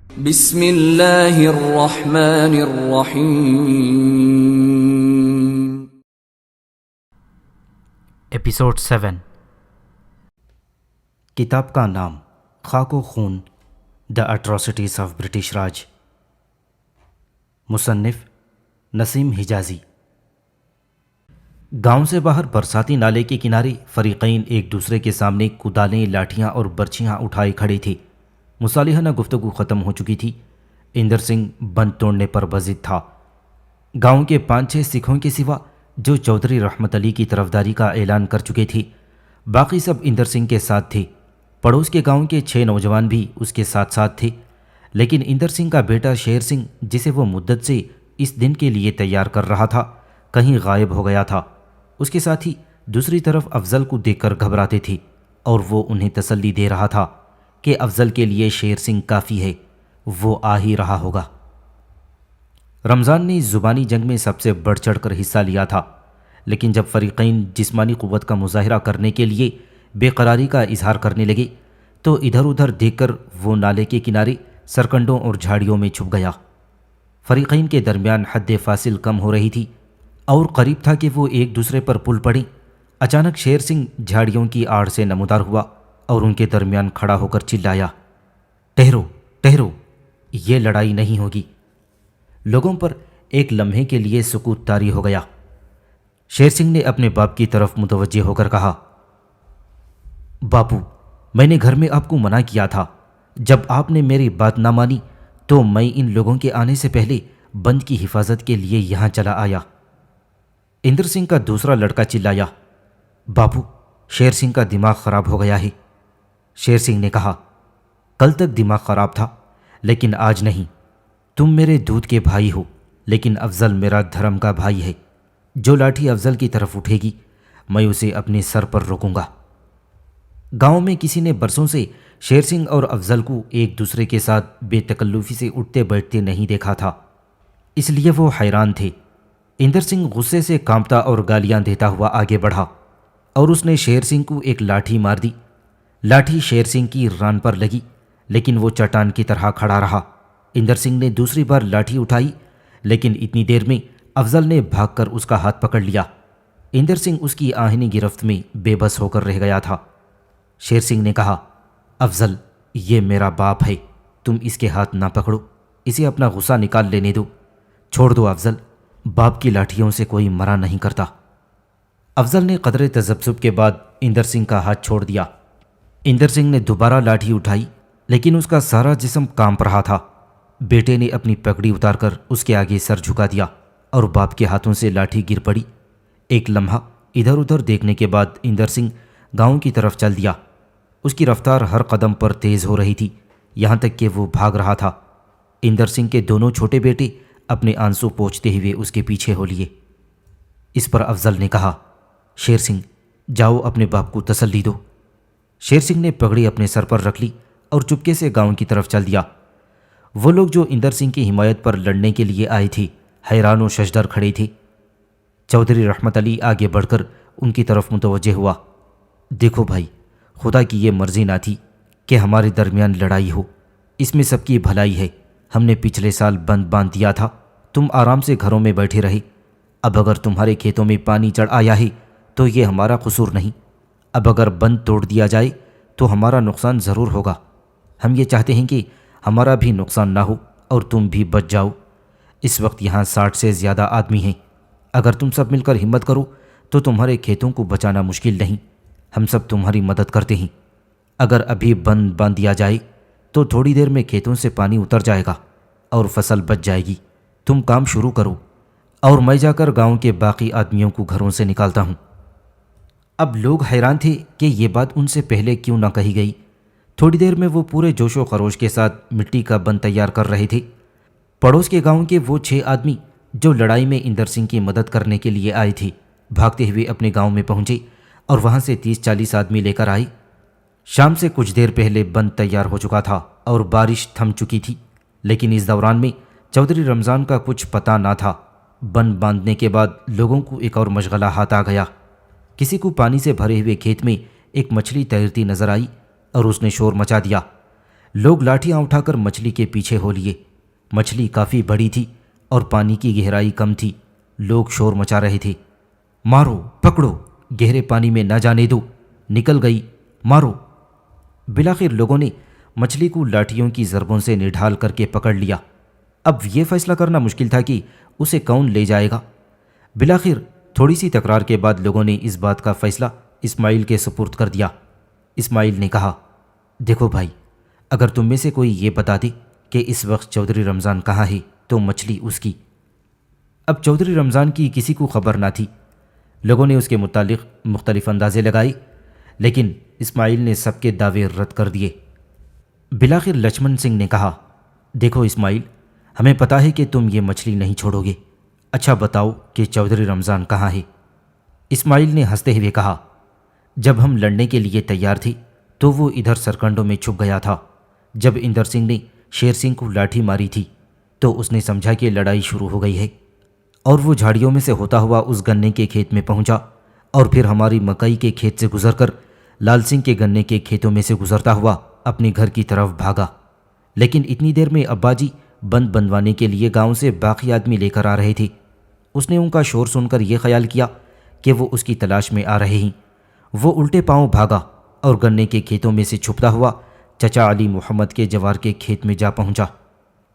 بسم اللہ الرحمن الرحیم۔ ایپیسوڈ 7۔ کتاب کا نام خاک و خون، دا اٹراسٹیز آف برٹش راج۔ مصنف نسیم حجازی۔ گاؤں سے باہر برساتی نالے کے کنارے فریقین ایک دوسرے کے سامنے کدالیں، لاٹھیاں اور برچیاں اٹھائے کھڑے تھے۔ مصالحانہ گفتگو ختم ہو چکی تھی۔ اندر سنگھ بند توڑنے پر بضد تھا۔ گاؤں کے 5-6 سکھوں کے سوا جو چودھری رحمت علی کی طرفداری کا اعلان کر چکے تھے، باقی سب اندر سنگھ کے ساتھ تھے۔ پڑوس کے گاؤں کے 6 نوجوان بھی اس کے ساتھ ساتھ تھے، لیکن اندر سنگھ کا بیٹا شیر سنگھ، جسے وہ مدت سے اس دن کے لیے تیار کر رہا تھا، کہیں غائب ہو گیا تھا۔ اس کے ساتھی دوسری طرف افضل کو دیکھ کر گھبراتے تھے، اور وہ انہیں تسلی دے رہا تھا کہ افضل کے لیے شیر سنگھ کافی ہے، وہ آ ہی رہا ہوگا۔ رمضان نے اس زبانی جنگ میں سب سے بڑھ چڑھ کر حصہ لیا تھا، لیکن جب فریقین جسمانی قوت کا مظاہرہ کرنے کے لیے بے قراری کا اظہار کرنے لگے تو ادھر ادھر دیکھ کر وہ نالے کے کنارے سرکنڈوں اور جھاڑیوں میں چھپ گیا۔ فریقین کے درمیان حد فاصل کم ہو رہی تھی اور قریب تھا کہ وہ ایک دوسرے پر پل پڑیں۔ اچانک شیر سنگھ جھاڑیوں کی آڑ سے نمودار ہوا اور ان کے درمیان کھڑا ہو کر چلایا، ٹھہرو ٹھہرو، یہ لڑائی نہیں ہوگی۔ لوگوں پر ایک لمحے کے لیے سکوت طاری ہو گیا۔ شیر سنگھ نے اپنے باپ کی طرف متوجہ ہو کر کہا، باپو، میں نے گھر میں آپ کو منع کیا تھا۔ جب آپ نے میری بات نہ مانی تو میں ان لوگوں کے آنے سے پہلے بند کی حفاظت کے لیے یہاں چلا آیا۔ اندر سنگھ کا دوسرا لڑکا چلایا، باپو، شیر سنگھ کا دماغ خراب ہو گیا ہے۔ شیر سنگھ نے کہا، کل تک دماغ خراب تھا لیکن آج نہیں۔ تم میرے دودھ کے بھائی ہو، لیکن افضل میرا دھرم کا بھائی ہے۔ جو لاٹھی افضل کی طرف اٹھے گی میں اسے اپنے سر پر روکوں گا۔ گاؤں میں کسی نے برسوں سے شیر سنگھ اور افضل کو ایک دوسرے کے ساتھ بے تکلفی سے اٹھتے بیٹھتے نہیں دیکھا تھا، اس لیے وہ حیران تھے۔ اندر سنگھ غصے سے کانپتا اور گالیاں دیتا ہوا آگے بڑھا اور اس نے شیر سنگھ کو ایک لاٹھی مار دی۔ لاٹھی شیر سنگھ کی ران پر لگی، لیکن وہ چٹان کی طرح کھڑا رہا۔ اندر سنگھ نے دوسری بار لاٹھی اٹھائی، لیکن اتنی دیر میں افضل نے بھاگ کر اس کا ہاتھ پکڑ لیا۔ اندر سنگھ اس کی آہنی گرفت میں بے بس ہو کر رہ گیا تھا۔ شیر سنگھ نے کہا، افضل، یہ میرا باپ ہے، تم اس کے ہاتھ نہ پکڑو، اسے اپنا غصہ نکال لینے دو۔ چھوڑ دو افضل، باپ کی لاٹھیوں سے کوئی مرا نہیں کرتا۔ افضل نے قدرے تذبذب کے بعد اندر سنگھ کا ہاتھ چھوڑ دیا۔ اندر سنگھ نے دوبارہ لاٹھی اٹھائی، لیکن اس کا سارا جسم کانپ رہا تھا۔ بیٹے نے اپنی پگڑی اتار کر اس کے آگے سر جھکا دیا اور باپ کے ہاتھوں سے لاٹھی گر پڑی۔ ایک لمحہ ادھر ادھر دیکھنے کے بعد اندر سنگھ گاؤں کی طرف چل دیا۔ اس کی رفتار ہر قدم پر تیز ہو رہی تھی، یہاں تک کہ وہ بھاگ رہا تھا۔ اندر سنگھ کے دونوں چھوٹے بیٹے اپنے آنسو پوچھتے ہوئے اس کے پیچھے ہو لیے۔ اس پر افضل نے کہا، شیر سنگھ، جاؤ اپنے باپ کو تسلی دو۔ شیر سنگھ نے پگڑی اپنے سر پر رکھ لی اور چپکے سے گاؤں کی طرف چل دیا۔ وہ لوگ جو اندر سنگھ کی حمایت پر لڑنے کے لیے آئے تھے حیران و ششدر کھڑے تھے۔ چودھری رحمت علی آگے بڑھ کر ان کی طرف متوجہ ہوا، دیکھو بھائی، خدا کی یہ مرضی نہ تھی کہ ہمارے درمیان لڑائی ہو، اس میں سب کی بھلائی ہے۔ ہم نے پچھلے سال بند باندھ دیا تھا، تم آرام سے گھروں میں بیٹھے رہے۔ اب اگر تمہارے کھیتوں میں پانی چڑھ آیا ہے تو یہ ہمارا قصور نہیں۔ اب اگر بند توڑ دیا جائے تو ہمارا نقصان ضرور ہوگا۔ ہم یہ چاہتے ہیں کہ ہمارا بھی نقصان نہ ہو اور تم بھی بچ جاؤ۔ اس وقت یہاں 60 سے زیادہ آدمی ہیں، اگر تم سب مل کر ہمت کرو تو تمہارے کھیتوں کو بچانا مشکل نہیں۔ ہم سب تمہاری مدد کرتے ہیں۔ اگر ابھی بند باندھ دیا جائے تو تھوڑی دیر میں کھیتوں سے پانی اتر جائے گا اور فصل بچ جائے گی۔ تم کام شروع کرو اور میں جا کر گاؤں کے باقی آدمیوں کو گھروں سے نکالتا ہوں۔ اب لوگ حیران تھے کہ یہ بات ان سے پہلے کیوں نہ کہی گئی۔ تھوڑی دیر میں وہ پورے جوش و خروش کے ساتھ مٹی کا بند تیار کر رہے تھے۔ پڑوس کے گاؤں کے وہ 6 آدمی جو لڑائی میں اندر سنگھ کی مدد کرنے کے لیے آئے تھے بھاگتے ہوئے اپنے گاؤں میں پہنچے اور وہاں سے 30-40 آدمی لے کر آئے۔ شام سے کچھ دیر پہلے بند تیار ہو چکا تھا اور بارش تھم چکی تھی، لیکن اس دوران میں چودھری رمضان کا کچھ پتہ نہ تھا۔ بند باندھنے کے بعد لوگوں کو ایک اور مشغلہ ہاتھ آ گیا۔ کسی کو پانی سے بھرے ہوئے کھیت میں ایک مچھلی تیرتی نظر آئی اور اس نے شور مچا دیا۔ لوگ لاٹھیاں اٹھا کر مچھلی کے پیچھے ہو لیے۔ مچھلی کافی بڑی تھی اور پانی کی گہرائی کم تھی۔ لوگ شور مچا رہے تھے، مارو، پکڑو، گہرے پانی میں نہ جانے دو، نکل گئی، مارو۔ بالآخر لوگوں نے مچھلی کو لاٹھیوں کی ضربوں سے نڈھال کر کے پکڑ لیا۔ اب یہ فیصلہ کرنا مشکل تھا کہ اسے کون لے جائے گا۔ بالآخر تھوڑی سی تکرار کے بعد لوگوں نے اس بات کا فیصلہ اسماعیل کے سپرد کر دیا۔ اسماعیل نے کہا، دیکھو بھائی، اگر تم میں سے کوئی یہ بتا دے کہ اس وقت چودھری رمضان کہاں ہے تو مچھلی اس کی۔ اب چودھری رمضان کی کسی کو خبر نہ تھی۔ لوگوں نے اس کے متعلق مختلف اندازے لگائے، لیکن اسماعیل نے سب کے دعوے رد کر دیے۔ بالآخر لچمن سنگھ نے کہا، دیکھو اسماعیل، ہمیں پتہ ہے کہ تم یہ مچھلی نہیں چھوڑو گے، اچھا بتاؤ کہ چودھری رمضان کہاں ہے؟ اسماعیل نے ہنستے ہوئے کہا، جب ہم لڑنے کے لیے تیار تھے تو وہ ادھر سرکنڈوں میں چھپ گیا تھا۔ جب اندر سنگھ نے شیر سنگھ کو لاٹھی ماری تھی تو اس نے سمجھا کہ لڑائی شروع ہو گئی ہے، اور وہ جھاڑیوں میں سے ہوتا ہوا اس گنے کے کھیت میں پہنچا اور پھر ہماری مکئی کے کھیت سے گزر کر لال سنگھ کے گنے کے کھیتوں میں سے گزرتا ہوا اپنے گھر کی طرف بھاگا۔ لیکن اتنی دیر میں ابا جی بند بندوانے کے لیے گاؤں سے باقی آدمی لے کر آ رہے تھے۔ اس نے ان کا شور سن کر یہ خیال کیا کہ وہ اس کی تلاش میں آ رہے ہیں۔ وہ الٹے پاؤں بھاگا اور گنے کے کھیتوں میں سے چھپتا ہوا چچا علی محمد کے جوار کے کھیت میں جا پہنچا۔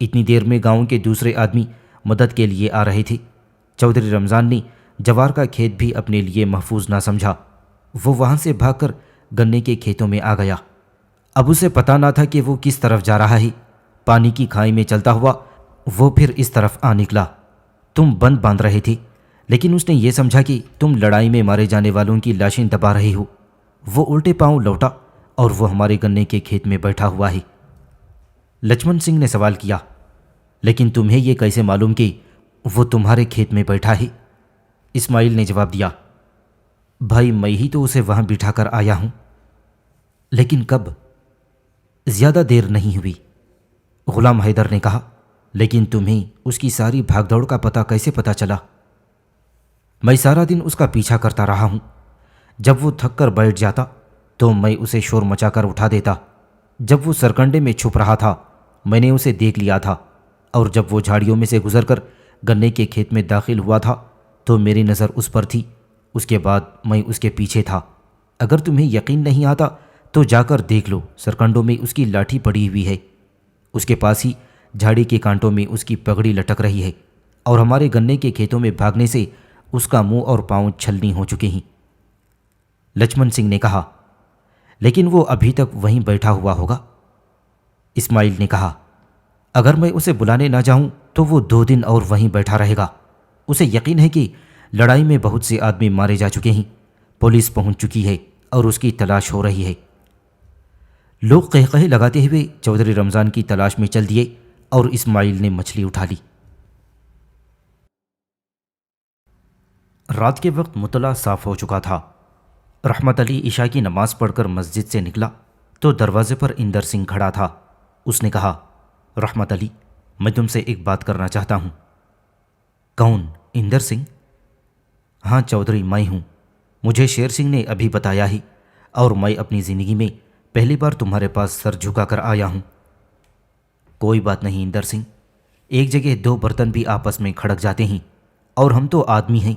اتنی دیر میں گاؤں کے دوسرے آدمی مدد کے لیے آ رہے تھے۔ چودھری رمضان نے جوار کا کھیت بھی اپنے لیے محفوظ نہ سمجھا۔ وہ وہاں سے بھاگ کر گنے کے کھیتوں میں آ گیا۔ اب اسے پتہ نہ تھا کہ وہ کس طرف جا رہا ہے۔ پانی کی کھائی میں چلتا ہوا وہ پھر اس طرف آ نکلا۔ تم بند باندھ رہے تھے، لیکن اس نے یہ سمجھا کہ تم لڑائی میں مارے جانے والوں کی لاشیں دبا رہے ہو۔ وہ الٹے پاؤں لوٹا اور وہ ہمارے گنے کے کھیت میں بیٹھا ہوا ہے۔ لچمن سنگھ نے سوال کیا، لیکن تمہیں یہ کیسے معلوم کہ وہ تمہارے کھیت میں بیٹھا ہے؟ اسماعیل نے جواب دیا، بھائی میں ہی تو اسے وہاں بٹھا کر آیا ہوں۔ لیکن کب؟ زیادہ دیر نہیں ہوئی۔ غلام حیدر نے کہا، لیکن تمہیں اس کی ساری بھاگ دوڑ کا پتہ کیسے پتہ چلا؟ میں سارا دن اس کا پیچھا کرتا رہا ہوں۔ جب وہ تھک کر بیٹھ جاتا تو میں اسے شور مچا کر اٹھا دیتا۔ جب وہ سرکنڈے میں چھپ رہا تھا میں نے اسے دیکھ لیا تھا، اور جب وہ جھاڑیوں میں سے گزر کر گنے کے کھیت میں داخل ہوا تھا تو میری نظر اس پر تھی۔ اس کے بعد میں اس کے پیچھے تھا۔ اگر تمہیں یقین نہیں آتا تو جا کر دیکھ لو، سرکنڈوں میں اس کی لاٹھی پڑی ہوئی ہے۔ اس کے پاس ہی جھاڑی کے کانٹوں میں اس کی پگڑی لٹک رہی ہے، اور ہمارے گنے کے کھیتوں میں بھاگنے سے اس کا منہ اور پاؤں چھلنی ہو چکے ہیں۔ لچمن سنگھ نے کہا، لیکن وہ ابھی تک وہیں بیٹھا ہوا ہوگا۔ اسماعیل نے کہا، اگر میں اسے بلانے نہ جاؤں تو وہ 2 دن اور وہیں بیٹھا رہے گا۔ اسے یقین ہے کہ لڑائی میں بہت سے آدمی مارے جا چکے ہیں، پولیس پہنچ چکی ہے اور اس کی تلاش ہو رہی ہے۔ لوگ قہقہے لگاتے ہوئے چودھری رمضان کی تلاش میں چل دیے اور اسماعیل نے مچھلی اٹھا لی۔ رات کے وقت مطلع صاف ہو چکا تھا۔ رحمت علی عشاء کی نماز پڑھ کر مسجد سے نکلا تو دروازے پر اندر سنگھ کھڑا تھا۔ اس نے کہا، رحمت علی، میں تم سے ایک بات کرنا چاہتا ہوں۔ کون؟ اندر سنگھ؟ ہاں چودھری، میں ہوں۔ مجھے شیر سنگھ نے ابھی بتایا ہی، اور میں اپنی زندگی میں پہلی بار تمہارے پاس سر جھکا کر آیا ہوں۔ کوئی بات نہیں اندر سنگھ، ایک جگہ 2 برتن بھی آپس میں کھڑک جاتے ہیں، اور ہم تو آدمی ہیں۔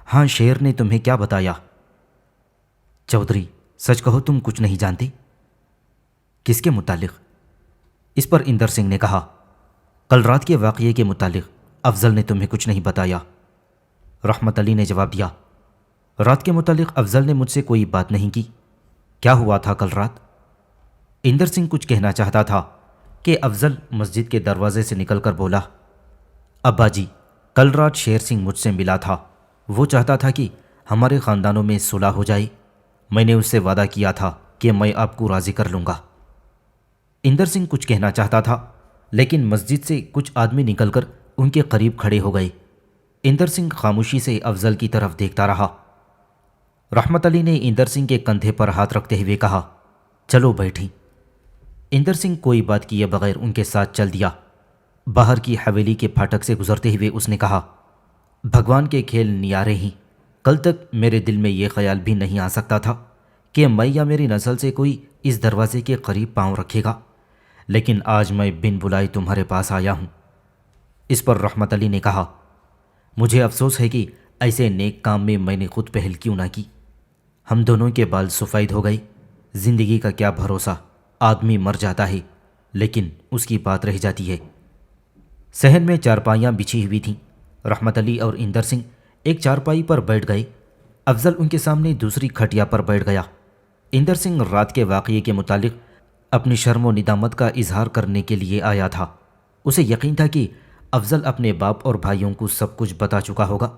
ہاں، شیر نے تمہیں کیا بتایا؟ چودھری، سچ کہو تم کچھ نہیں جانتے۔ کس کے متعلق؟ اس پر اندر سنگھ نے کہا، کل رات کے واقعے کے متعلق افضل نے تمہیں کچھ نہیں بتایا۔ رحمت علی نے جواب دیا، رات کے متعلق افضل نے مجھ سے کوئی بات نہیں کی۔ کیا ہوا تھا کل رات؟ اندر سنگھ کچھ کہنا چاہتا تھا کہ افضل مسجد کے دروازے سے نکل کر بولا، ابا جی، کل رات شیر سنگھ مجھ سے ملا تھا۔ وہ چاہتا تھا کہ ہمارے خاندانوں میں صلح ہو جائے۔ میں نے اس سے وعدہ کیا تھا کہ میں آپ کو راضی کر لوں گا۔ اندر سنگھ کچھ کہنا چاہتا تھا، لیکن مسجد سے کچھ آدمی نکل کر ان کے قریب کھڑے ہو گئے۔ اندر سنگھ خاموشی سے افضل کی طرف دیکھتا رہا۔ رحمت علی نے اندر سنگھ کے کندھے پر ہاتھ رکھتے ہوئے کہا، چلو بیٹھیں۔ اندر سنگھ کوئی بات کیے بغیر ان کے ساتھ چل دیا۔ باہر کی حویلی کے پھاٹک سے گزرتے ہوئے اس نے کہا، بھگوان کے کھیل نیارے ہیں۔ کل تک میرے دل میں یہ خیال بھی نہیں آ سکتا تھا کہ میں یا میری نسل سے کوئی اس دروازے کے قریب پاؤں رکھے گا۔ لیکن آج میں بن بلائے تمہارے پاس آیا ہوں۔ اس پر رحمت علی نے کہا، مجھے افسوس ہے کہ ایسے نیک کام میں میں نے خود پہل کیوں نہ کی۔ ہم دونوں کے بال سفید ہو گئے۔ زندگی کا کیا بھروسہ، آدمی مر جاتا ہے لیکن اس کی بات رہ جاتی ہے۔ صحن میں چارپائیاں بچھی ہوئی تھیں۔ رحمت علی اور اندر سنگھ ایک چارپائی پر بیٹھ گئے۔ افضل ان کے سامنے دوسری کھٹیا پر بیٹھ گیا۔ اندر سنگھ رات کے واقعے کے متعلق اپنی شرم و ندامت کا اظہار کرنے کے لیے آیا تھا۔ اسے یقین تھا کہ افضل اپنے باپ اور بھائیوں کو سب کچھ بتا چکا ہوگا،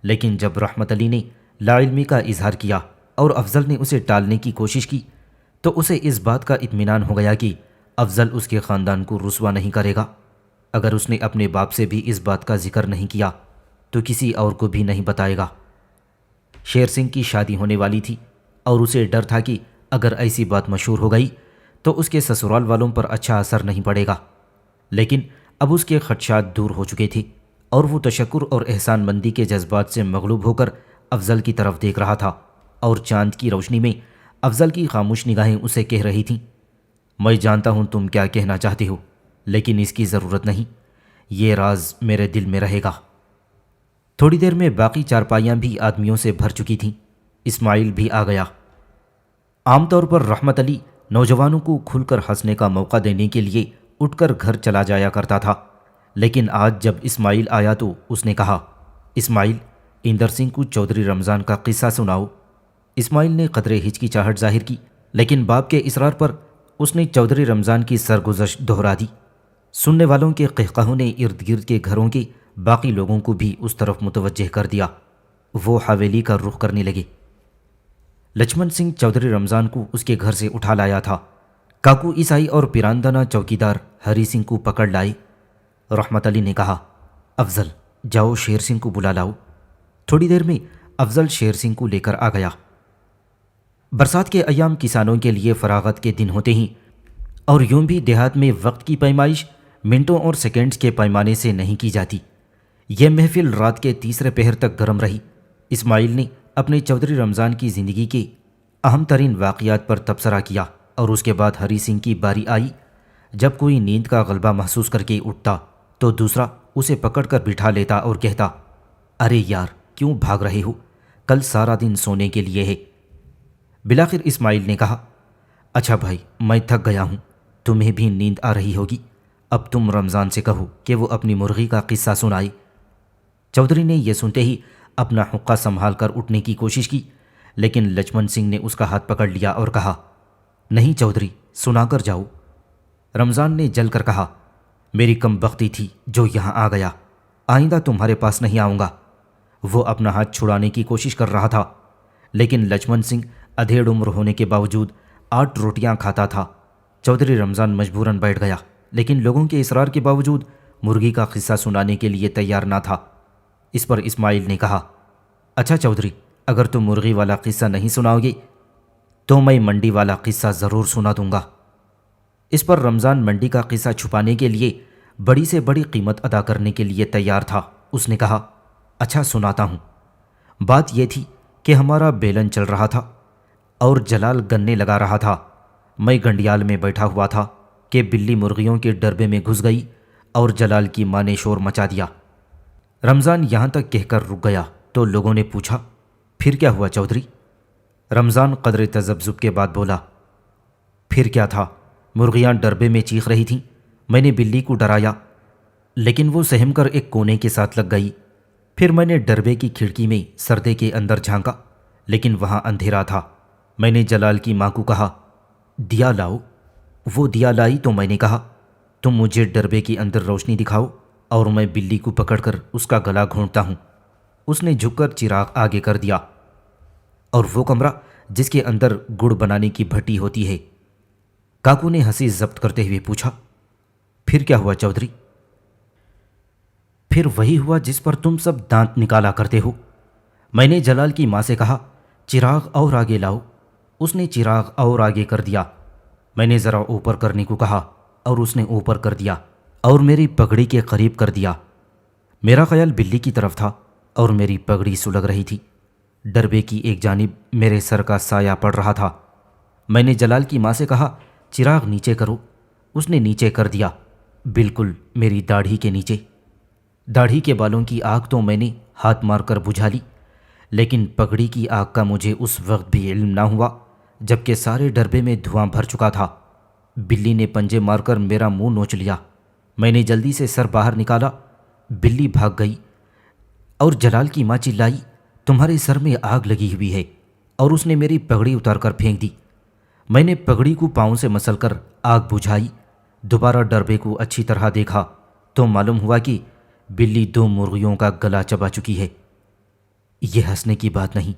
لیکن جب رحمت علی نے لا علمی کا اظہار کیا اور افضل نے اسے ٹالنے کی کوشش کی تو اسے اس بات کا اطمینان ہو گیا کہ افضل اس کے خاندان کو رسوا نہیں کرے گا۔ اگر اس نے اپنے باپ سے بھی اس بات کا ذکر نہیں کیا تو کسی اور کو بھی نہیں بتائے گا۔ شیر سنگھ کی شادی ہونے والی تھی اور اسے ڈر تھا کہ اگر ایسی بات مشہور ہو گئی تو اس کے سسرال والوں پر اچھا اثر نہیں پڑے گا، لیکن اب اس کے خدشات دور ہو چکے تھے اور وہ تشکر اور احسان مندی کے جذبات سے مغلوب ہو کر افضل کی طرف دیکھ رہا تھا، اور چاند کی روشنی میں افضل کی خاموش نگاہیں اسے کہہ رہی تھیں، میں جانتا ہوں تم کیا کہنا چاہتے ہو، لیکن اس کی ضرورت نہیں، یہ راز میرے دل میں رہے گا۔ تھوڑی دیر میں باقی چارپائیاں بھی آدمیوں سے بھر چکی تھیں۔ اسماعیل بھی آ گیا۔ عام طور پر رحمت علی نوجوانوں کو کھل کر ہنسنے کا موقع دینے کے لیے اٹھ کر گھر چلا جایا کرتا تھا، لیکن آج جب اسماعیل آیا تو اس نے کہا، اسماعیل، اندر سنگھ کو چودھری رمضان کا قصہ سناؤ۔ اسماعیل نے قدرے ہچکچاہٹ ظاہر کی، لیکن باپ کے اصرار پر اس نے چودھری رمضان کی سرگزشت دہرا دی۔ سننے والوں کے قہقہوں نے ارد گرد کے گھروں کے باقی لوگوں کو بھی اس طرف متوجہ کر دیا۔ وہ حویلی کا رخ کرنے لگے۔ لچمن سنگھ چودھری رمضان کو اس کے گھر سے اٹھا لایا تھا۔ کاکو عیسائی اور پیراندانہ چوکیدار ہری سنگھ کو پکڑ لائے۔ رحمت علی نے کہا، افضل، جاؤ شیر سنگھ کو بلا لاؤ۔ تھوڑی دیر میں افضل شیر سنگھ کو لے کر آ گیا۔ برسات کے ایام کسانوں کے لیے فراغت کے دن ہوتے ہیں، اور یوں بھی دیہات میں وقت کی پیمائش منٹوں اور سیکنڈز کے پیمانے سے نہیں کی جاتی۔ یہ محفل رات کے تیسرے پہر تک گرم رہی۔ اسماعیل نے اپنے چودھری رمضان کی زندگی کے اہم ترین واقعات پر تبصرہ کیا، اور اس کے بعد ہری سنگھ کی باری آئی۔ جب کوئی نیند کا غلبہ محسوس کر کے اٹھتا تو دوسرا اسے پکڑ کر بٹھا لیتا اور کہتا، ارے یار، کیوں بھاگ رہے ہو؟ کل سارا دن سونے کے لیے ہے۔ بلاخر اسماعیل نے کہا، اچھا بھائی، میں تھک گیا ہوں، تمہیں بھی نیند آ رہی ہوگی، اب تم رمضان سے کہو کہ وہ اپنی مرغی کا قصہ سنائے۔ چودھری نے یہ سنتے ہی اپنا حقہ سنبھال کر اٹھنے کی کوشش کی، لیکن لچمن سنگھ نے اس کا ہاتھ پکڑ لیا اور کہا، نہیں چودھری، سنا کر جاؤ۔ رمضان نے جل کر کہا، میری کم بختی تھی جو یہاں آ گیا، آئندہ تمہارے پاس نہیں آؤں گا۔ وہ اپنا ہاتھ چھڑانے کی کوشش کر رہا تھا، لیکن لچمن سنگھ ادھیڑ عمر ہونے کے باوجود 8 روٹیاں کھاتا تھا۔ چودھری رمضان مجبوراً بیٹھ گیا، لیکن لوگوں کے اصرار کے باوجود مرغی کا قصہ سنانے کے لیے تیار نہ تھا۔ اس پر اسماعیل نے کہا، اچھا چودھری، اگر تم مرغی والا قصہ نہیں سناؤ گے تو میں منڈی والا قصہ ضرور سنا دوں گا۔ اس پر رمضان منڈی کا قصہ چھپانے کے لیے بڑی سے بڑی قیمت ادا کرنے کے لیے تیار تھا۔ اس نے کہا، اچھا سناتا ہوں۔ بات یہ تھی کہ ہمارا بیلن چل رہا تھا اور جلال گننے لگا رہا تھا۔ میں گنڈیال میں بیٹھا ہوا تھا کہ بلی مرغیوں کے ڈربے میں گھس گئی اور جلال کی ماں نے شور مچا دیا۔ رمضان یہاں تک کہہ کر رک گیا تو لوگوں نے پوچھا، پھر کیا ہوا چودھری؟ رمضان قدر تذبذب کے بعد بولا، پھر کیا تھا، مرغیاں ڈربے میں چیخ رہی تھیں، میں نے بلی کو ڈرایا لیکن وہ سہم کر ایک کونے کے ساتھ لگ گئی۔ پھر میں نے ڈربے کی کھڑکی میں سردے کے اندر جھانکا لیکن وہاں اندھیرا تھا۔ میں نے جلال کی ماں کو کہا، دیا لاؤ۔ وہ دیا لائی تو میں نے کہا، تم مجھے ڈربے کے اندر روشنی دکھاؤ اور میں بلی کو پکڑ کر اس کا گلا گھونٹتا ہوں۔ اس نے جھک کر چراغ آگے کر دیا، اور وہ کمرہ جس کے اندر گڑ بنانے کی بھٹی ہوتی ہے۔ کاکو نے ہنسی ضبط کرتے ہوئے پوچھا، پھر کیا ہوا چودھری؟ پھر وہی ہوا جس پر تم سب دانت نکالا کرتے ہو۔ میں نے جلال کی ماں سے کہا، چراغ اور آگے لاؤ۔ اس نے چراغ اور آگے کر دیا۔ میں نے ذرا اوپر کرنے کو کہا اور اس نے اوپر کر دیا اور میری پگڑی کے قریب کر دیا۔ میرا خیال بلی کی طرف تھا اور میری پگڑی سلگ رہی تھی۔ ڈربے کی ایک جانب میرے سر کا سایہ پڑ رہا تھا۔ میں نے جلال کی ماں سے کہا، چراغ نیچے کرو۔ اس نے نیچے کر دیا، بالکل میری داڑھی کے نیچے۔ داڑھی کے بالوں کی آگ تو میں نے ہاتھ مار کر بجھا لی، لیکن پگڑی کی آگ کا مجھے اس وقت بھی علم نہ ہوا جبکہ سارے ڈربے میں دھواں بھر چکا تھا۔ بلی نے پنجے مار کر میرا منہ نوچ لیا۔ میں نے جلدی سے سر باہر نکالا، بلی بھاگ گئی اور جلال کی ماں چلائی، تمہارے سر میں آگ لگی ہوئی ہے، اور اس نے میری پگڑی اتار کر پھینک دی۔ میں نے پگڑی کو پاؤں سے مسل کر آگ بجھائی، دوبارہ ڈربے کو اچھی طرح دیکھا تو معلوم ہوا کہ بلی 2 مرغیوں کا گلا چبا چکی ہے۔ یہ ہنسنے کی بات نہیں،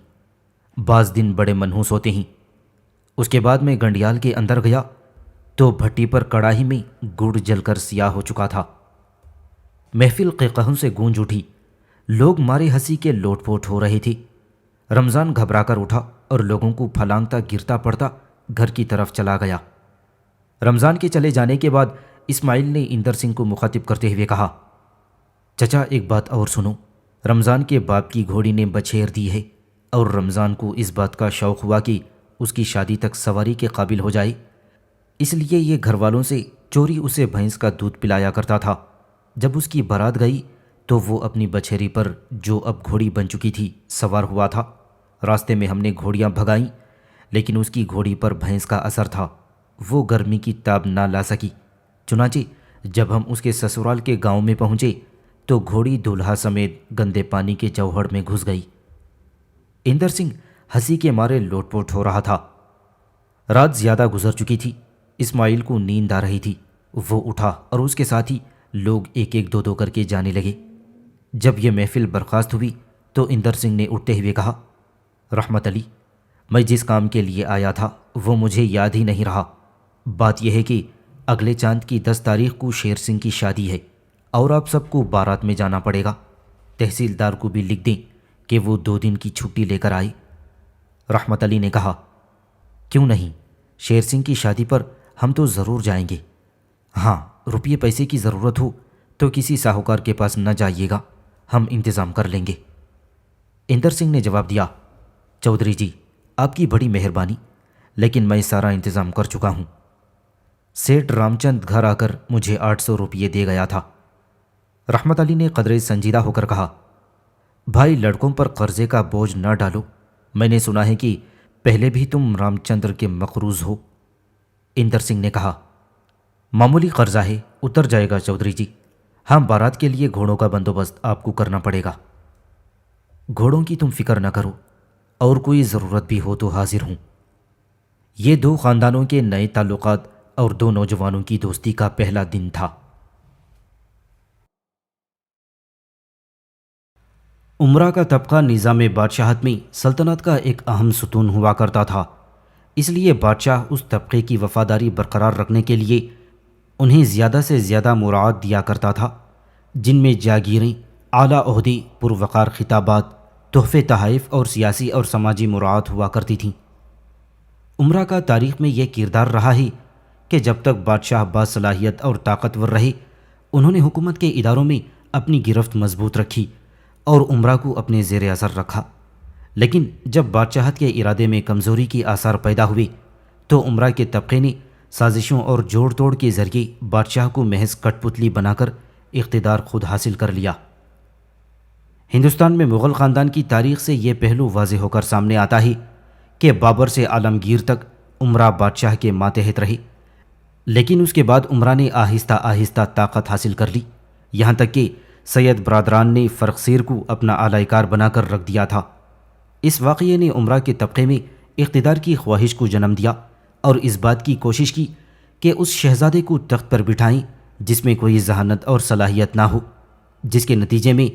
بعض دن بڑے منحوس ہوتے ہیں۔ اس کے بعد میں گنڈیال کے اندر گیا تو بھٹی پر کڑاہی میں گڑ جل کر سیاہ ہو چکا تھا۔ محفل قہقہوں سے گونج اٹھی، لوگ مارے ہنسی کے لوٹ پوٹ ہو رہے تھے۔ رمضان گھبرا کر اٹھا اور لوگوں کو پھلانگتا گرتا پڑتا گھر کی طرف چلا گیا۔ رمضان کے چلے جانے کے بعد اسماعیل نے اندر سنگھ کو مخاطب کرتے ہوئے کہا، چچا ایک بات اور سنو، رمضان کے باپ کی گھوڑی نے بچھیر دی ہے اور رمضان کو اس بات کا شوق ہوا کہ اس کی شادی تک سواری کے قابل ہو جائے، اس لیے یہ گھر والوں سے چوری اسے بھینس کا دودھ پلایا کرتا تھا۔ جب اس کی بارات گئی تو وہ اپنی بچھیری پر جو اب گھوڑی بن چکی تھی سوار ہوا تھا۔ راستے میں ہم نے گھوڑیاں بھگائیں، لیکن اس کی گھوڑی پر بھینس کا اثر تھا، وہ گرمی کی تاب نہ لا سکی۔ چنانچہ جب ہم اس کے سسرال کے گاؤں میں پہنچے تو گھوڑی دولہا سمیت گندے پانی کے چوہڑ میں گھس گئی۔ اندر سنگھ ہنسی کے مارے لوٹ پوٹ ہو رہا تھا۔ رات زیادہ گزر چکی تھی، اسماعیل کو نیند آ رہی تھی۔ وہ اٹھا اور اس کے ساتھ ہی لوگ ایک ایک دو دو کر کے جانے لگے۔ جب یہ محفل برخاست ہوئی تو اندر سنگھ نے اٹھتے ہوئے کہا، رحمت علی، میں جس کام کے لیے آیا تھا وہ مجھے یاد ہی نہیں رہا۔ بات یہ ہے کہ اگلے چاند کی 10 تاریخ کو شیر سنگھ کی شادی ہے اور آپ سب کو بارات میں جانا پڑے گا۔ تحصیلدار کو بھی لکھ دیں کہ وہ 2 دن کی چھٹی لے کر آئے۔ رحمت علی نے کہا، کیوں نہیں، شیر سنگھ کی شادی پر ہم تو ضرور جائیں گے۔ ہاں، روپیے پیسے کی ضرورت ہو تو کسی ساہوکار کے پاس نہ جائیے گا، ہم انتظام کر لیں گے۔ اندر سنگھ نے جواب دیا، چودھری جی آپ کی بڑی مہربانی، لیکن میں سارا انتظام کر چکا ہوں۔ سیٹھ رام چند گھر آ کر مجھے 800 روپیے دے گیا تھا۔ رحمت علی نے قدرے سنجیدہ ہو کر کہا، بھائی لڑکوں پر قرضے کا بوجھ نہ ڈالو، میں نے سنا ہے کہ پہلے بھی تم رام چندر کے مقروض ہو۔ اندر سنگھ نے کہا، معمولی قرضہ ہے، اتر جائے گا چودھری جی، ہاں بارات کے لیے گھوڑوں کا بندوبست آپ کو کرنا پڑے گا۔ گھوڑوں کی تم فکر نہ کرو، اور کوئی ضرورت بھی ہو تو حاضر ہوں۔ یہ 2 خاندانوں کے نئے تعلقات اور 2 نوجوانوں کی دوستی کا پہلا دن تھا۔ عمرہ کا طبقہ نظام بادشاہت میں سلطنت کا ایک اہم ستون ہوا کرتا تھا، اس لیے بادشاہ اس طبقے کی وفاداری برقرار رکھنے کے لیے انہیں زیادہ سے زیادہ مراعات دیا کرتا تھا، جن میں جاگیریں، اعلیٰ عہدے، پروقار خطابات، تحفے تحائف اور سیاسی اور سماجی مراعات ہوا کرتی تھیں۔ عمرہ کا تاریخ میں یہ کردار رہا ہے کہ جب تک بادشاہ باصلاحیت اور طاقتور رہے، انہوں نے حکومت کے اداروں میں اپنی گرفت مضبوط رکھی اور عمرہ کو اپنے زیر اثر رکھا، لیکن جب بادشاہت کے ارادے میں کمزوری کی آثار پیدا ہوئے تو عمرہ کے طبقے نے سازشوں اور جوڑ توڑ کے ذریعے بادشاہ کو محض کٹ پتلی بنا کر اقتدار خود حاصل کر لیا۔ ہندوستان میں مغل خاندان کی تاریخ سے یہ پہلو واضح ہو کر سامنے آتا ہے کہ بابر سے عالمگیر تک عمرہ بادشاہ کے ماتحت رہے، لیکن اس کے بعد عمرہ نے آہستہ آہستہ طاقت حاصل کر لی، یہاں تک کہ سید برادران نے فرخ سیر کو اپنا اعلی کار بنا کر رکھ دیا تھا۔ اس واقعے نے عمرہ کے طبقے میں اقتدار کی خواہش کو جنم دیا اور اس بات کی کوشش کی کہ اس شہزادے کو تخت پر بٹھائیں جس میں کوئی ذہانت اور صلاحیت نہ ہو، جس کے نتیجے میں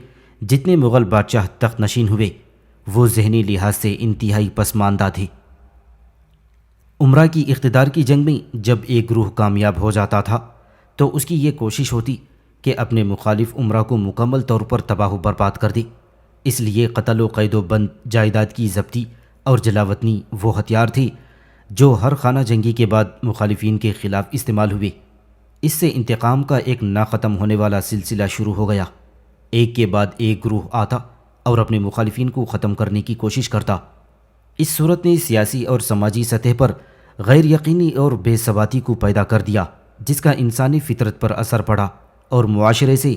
جتنے مغل بادشاہ تخت نشین ہوئے وہ ذہنی لحاظ سے انتہائی پسماندہ تھے۔ عمرہ کی اقتدار کی جنگ میں جب ایک گروہ کامیاب ہو جاتا تھا تو اس کی یہ کوشش ہوتی کہ اپنے مخالف عمرہ کو مکمل طور پر تباہ و برباد کر دے، اس لیے قتل و قید و بند، جائیداد کی ضبطی اور جلاوطنی وہ ہتھیار تھے جو ہر خانہ جنگی کے بعد مخالفین کے خلاف استعمال ہوئے۔ اس سے انتقام کا ایک نہ ختم ہونے والا سلسلہ شروع ہو گیا، ایک کے بعد ایک گروہ آتا اور اپنے مخالفین کو ختم کرنے کی کوشش کرتا۔ اس صورت نے سیاسی اور سماجی سطح پر غیر یقینی اور بے ثباتی کو پیدا کر دیا، جس کا انسانی فطرت پر اثر پڑا اور معاشرے سے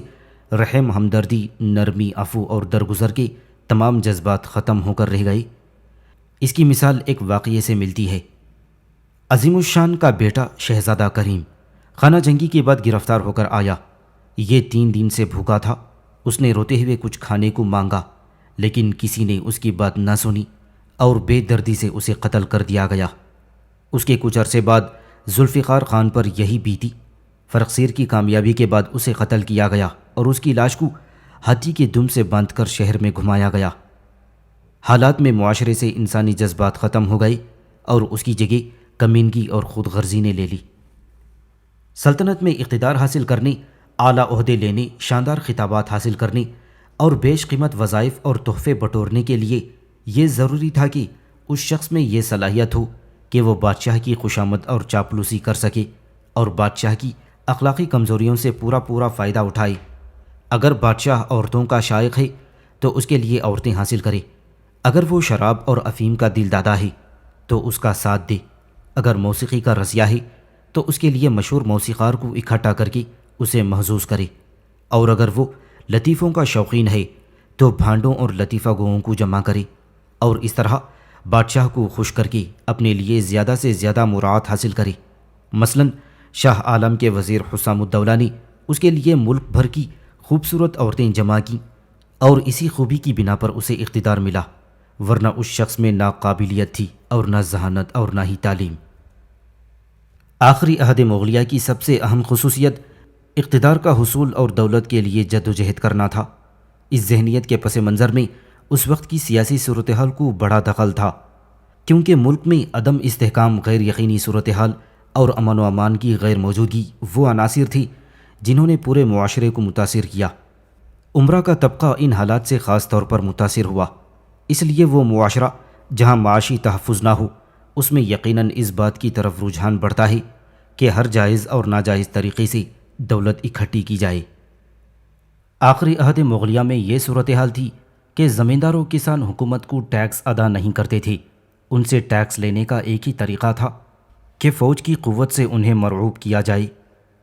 رحم، ہمدردی، نرمی، عفو اور درگزر کے تمام جذبات ختم ہو کر رہ گئے۔ اس کی مثال ایک واقعے سے ملتی ہے۔ عظیم الشان کا بیٹا شہزادہ کریم خانہ جنگی کے بعد گرفتار ہو کر آیا۔ یہ 3 دن سے بھوکا تھا۔ اس نے روتے ہوئے کچھ کھانے کو مانگا، لیکن کسی نے اس کی بات نہ سنی اور بے دردی سے اسے قتل کر دیا گیا۔ اس کے کچھ عرصے بعد ذوالفقار خان پر یہی بیتی۔ فرخزیر کی کامیابی کے بعد اسے قتل کیا گیا اور اس کی لاش کو ہاتھی کے دم سے باندھ کر شہر میں گھمایا گیا۔ حالات میں معاشرے سے انسانی جذبات ختم ہو گئے اور اس کی جگہ کمینگی اور خود غرضی نے لے لی۔ سلطنت میں اقتدار حاصل کرنے، اعلیٰ عہدے لینے، شاندار خطابات حاصل کرنے اور بیش قیمت وظائف اور تحفے بٹورنے کے لیے یہ ضروری تھا کہ اس شخص میں یہ صلاحیت ہو کہ وہ بادشاہ کی خوشامد اور چاپلوسی کر سکے اور بادشاہ کی اخلاقی کمزوریوں سے پورا فائدہ اٹھائے۔ اگر بادشاہ عورتوں کا شائق ہے تو اس کے لیے عورتیں حاصل کرے۔ اگر وہ شراب اور افیم کا دل دادا ہے تو اس کا ساتھ دے۔ اگر موسیقی کا رسیہ ہے تو اس کے لیے مشہور موسیقار کو اکٹھا کر کے اسے محظوظ کرے، اور اگر وہ لطیفوں کا شوقین ہے تو بھانڈوں اور لطیفہ گوؤں کو جمع کرے، اور اس طرح بادشاہ کو خوش کر کے اپنے لیے زیادہ سے زیادہ مراعات حاصل کرے۔ مثلاً شاہ عالم کے وزیر حسام الدولہ نے اس کے لیے ملک بھر کی خوبصورت عورتیں جمع کیں، اور اسی خوبی کی بنا پر اسے اقتدار ملا، ورنہ اس شخص میں نہ قابلیت تھی اور نہ ذہانت اور نہ ہی تعلیم۔ آخری عہد مغلیہ کی سب سے اہم خصوصیت اقتدار کا حصول اور دولت کے لیے جد و جہد کرنا تھا۔ اس ذہنیت کے پس منظر میں اس وقت کی سیاسی صورتحال کو بڑا دخل تھا، کیونکہ ملک میں عدم استحکام، غیر یقینی صورتحال اور امن و امان کی غیر موجودگی وہ عناصر تھی جنہوں نے پورے معاشرے کو متاثر کیا۔ امرا کا طبقہ ان حالات سے خاص طور پر متاثر ہوا، اس لیے وہ معاشرہ جہاں معاشی تحفظ نہ ہو، اس میں یقیناً اس بات کی طرف رجحان بڑھتا ہے کہ ہر جائز اور ناجائز طریقے سے دولت اکٹھی کی جائے۔ آخری عہد مغلیہ میں یہ صورتحال تھی کہ زمیندار و کسان حکومت کو ٹیکس ادا نہیں کرتے تھے۔ ان سے ٹیکس لینے کا ایک ہی طریقہ تھا کہ فوج کی قوت سے انہیں مرعوب کیا جائے۔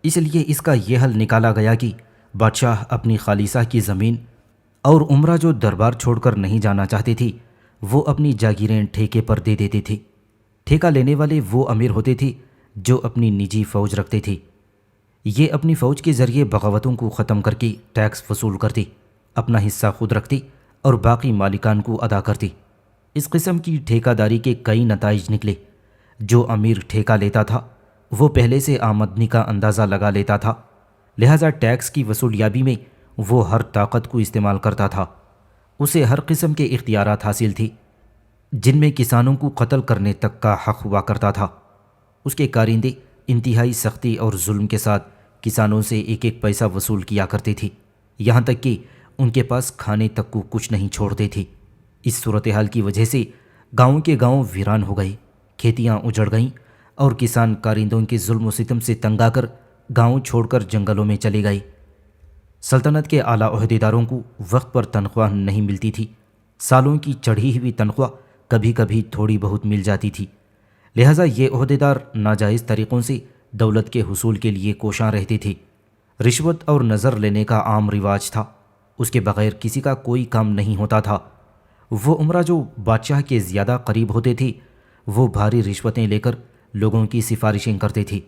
اس لیے اس کا یہ حل نکالا گیا کہ بادشاہ اپنی خالصہ کی زمین اور عمرہ جو دربار چھوڑ کر نہیں جانا چاہتے تھے وہ اپنی جاگیریں ٹھیکے پر دے دیتے تھے۔ ٹھیکہ لینے والے وہ امیر ہوتے تھے جو اپنی نجی فوج رکھتے تھے۔ یہ اپنی فوج کے ذریعے بغاوتوں کو ختم کر کے ٹیکس وصول کرتے، اپنا حصہ خود رکھتے اور باقی مالکان کو ادا کرتے۔ اس قسم کی ٹھیکہ داری کے کئی نتائج نکلے۔ جو امیر ٹھیکہ لیتا تھا وہ پہلے سے آمدنی کا اندازہ لگا لیتا تھا، لہذا ٹیکس کی وصولیابی میں وہ ہر طاقت کو استعمال کرتا تھا۔ اسے ہر قسم کے اختیارات حاصل تھی، جن میں کسانوں کو قتل کرنے تک کا حق ہوا کرتا تھا۔ اس کے کارندے انتہائی سختی اور ظلم کے ساتھ کسانوں سے ایک ایک پیسہ وصول کیا کرتے تھے، یہاں تک کہ ان کے پاس کھانے تک کو کچھ نہیں چھوڑتے تھے۔ اس صورتحال کی وجہ سے گاؤں کے گاؤں ویران ہو گئے، کھیتیاں اجڑ گئیں اور کسان کارندوں کے ظلم و ستم سے تنگ آ کر گاؤں چھوڑ کر جنگلوں میں چلے گئے۔ سلطنت کے اعلیٰ عہدیداروں کو وقت پر تنخواہ نہیں ملتی تھی، سالوں کی چڑھی ہوئی تنخواہ کبھی کبھی تھوڑی بہت مل جاتی تھی، لہٰذا یہ عہدیدار ناجائز طریقوں سے دولت کے حصول کے لیے کوشاں رہتے تھے۔ رشوت اور نظر لینے کا عام رواج تھا، اس کے بغیر کسی کا کوئی کام نہیں ہوتا تھا۔ وہ عمرہ جو بادشاہ کے زیادہ قریب ہوتے تھے وہ بھاری رشوتیں لے کر لوگوں کی سفارشیں کرتے تھے۔